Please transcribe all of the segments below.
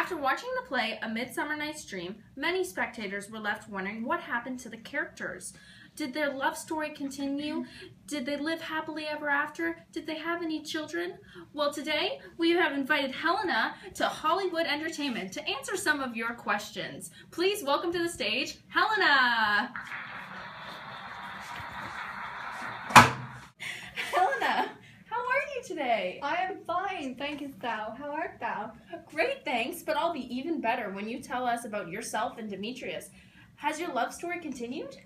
After watching the play A Midsummer Night's Dream, many spectators were left wondering what happened to the characters. Did their love story continue? Did they live happily ever after? Did they have any children? Well, today we have invited Helena to Hollywood Entertainment to answer some of your questions. Please welcome to the stage, Helena! Helena, how are you today? I am fine, thankest thou. How art thou? Great, thanks, but I'll be even better when you tell us about yourself and Demetrius. Has your love story continued?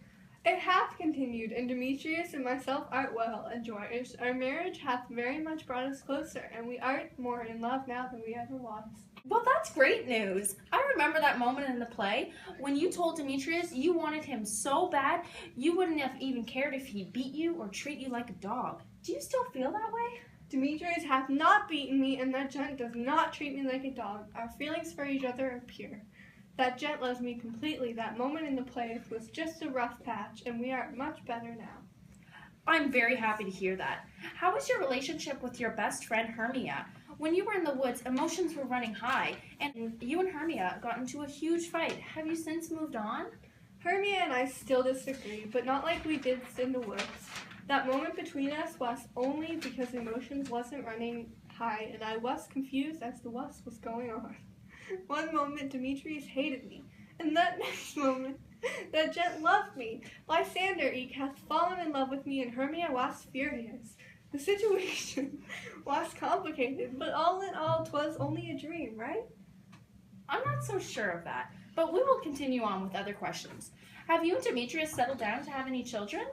It hath continued, and Demetrius and myself art well and joyous. Our marriage hath very much brought us closer, and we art more in love now than we ever was. Well, that's great news. I remember that moment in the play when you told Demetrius you wanted him so bad you wouldn't have even cared if he beat you or treat you like a dog. Do you still feel that way? Demetrius hath not beaten me, and that gent does not treat me like a dog. Our feelings for each other are pure. That gent loves me completely. That moment in the play was just a rough patch, and we are much better now. I'm very happy to hear that. How was your relationship with your best friend Hermia? When you were in the woods, emotions were running high, and you and Hermia got into a huge fight. Have you since moved on? Hermia and I still disagree, but not like we did in the woods. That moment between us was only because emotions wasn't running high, and I was confused as to what was going on. One moment Demetrius hated me, and that next moment that gent loved me. Lysander eke hath fallen in love with me, and Hermia was furious. The situation was complicated, but all in all 'twas only a dream, right? I'm not so sure of that, but we will continue on with other questions. Have you and Demetrius settled down to have any children?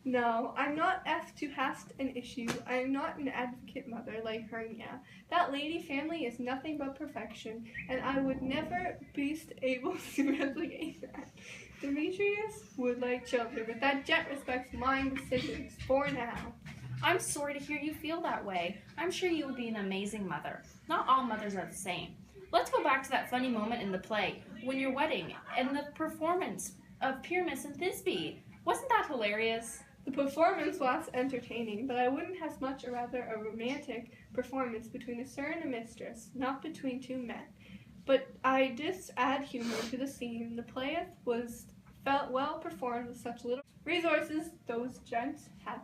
No, I'm not to hast an issue. I am not an advocate mother like Hermia. That lady family is nothing but perfection, and I would never be able to replicate that. Demetrius would like children, but that gent respects my decisions for now. I'm sorry to hear you feel that way. I'm sure you would be an amazing mother. Not all mothers are the same. Let's go back to that funny moment in the play, when your wedding, and the performance of Pyramus and Thisbe. Wasn't that hilarious? The performance was entertaining, but I wouldn't have much or rather a romantic performance between a sir and a mistress, not between two men. But I did add humor to the scene. The play felt well performed with such little resources those gents had.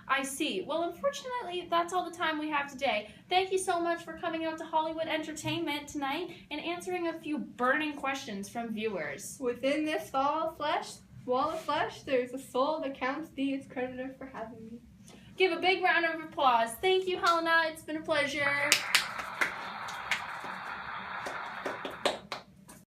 I see. Well, unfortunately, that's all the time we have today. Thank you so much for coming out to Hollywood Entertainment tonight and answering a few burning questions from viewers. Within this wall of flesh, there is a soul that counts thee its creditor for having me. Give a big round of applause. Thank you, Helena. It's been a pleasure.